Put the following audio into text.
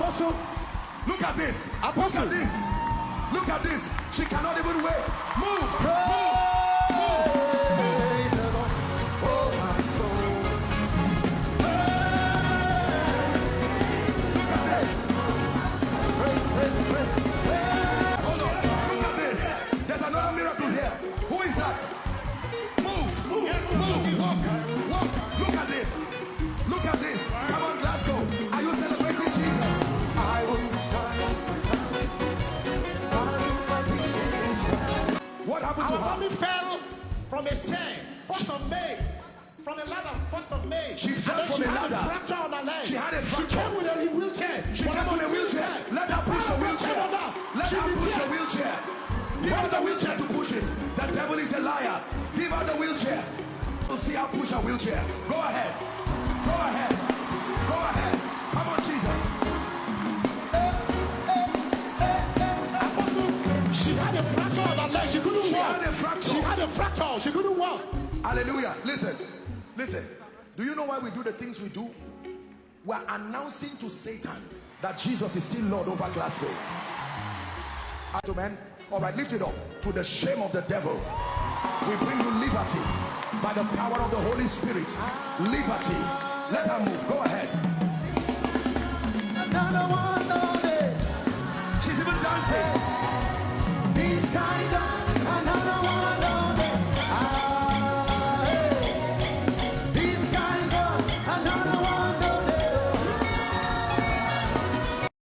Apostle, Look at this. Apostle. Look at this. Look at this. She cannot even wait. Move. praise the Lord, oh my soul. Look at this. Praise. Hold on. Look at this. There's another miracle here. Who is that? Move. Walk. Look at this. Look at this. Come on, Glasgow. Are you celebrating Jesus? I will shine. What happened to Our her? mommy fell from a stair, 1st of May. From a ladder, 1st of May. She fell And then from a had ladder. fracture on her leg. She had a She fracture. came with a wheelchair. She came on a wheelchair. Let her push the wheelchair. Let her push the wheelchair. Give her the wheelchair to push it. The devil is a liar. Give her the wheelchair. We'll see her push her wheelchair. Go ahead. Go ahead. Go ahead. Come on, Jesus. Apostle, she had a fracture on her leg. She couldn't walk. She had a fracture. She had a fracture. She couldn't walk. Hallelujah. Listen. Do you know why we do the things we do? We're announcing to Satan that Jesus is still Lord over Glasgow. Amen. All right, lift it up. To the shame of the devil, we bring you liberty by the power of the Holy Spirit. Liberty. Let her move. Go ahead.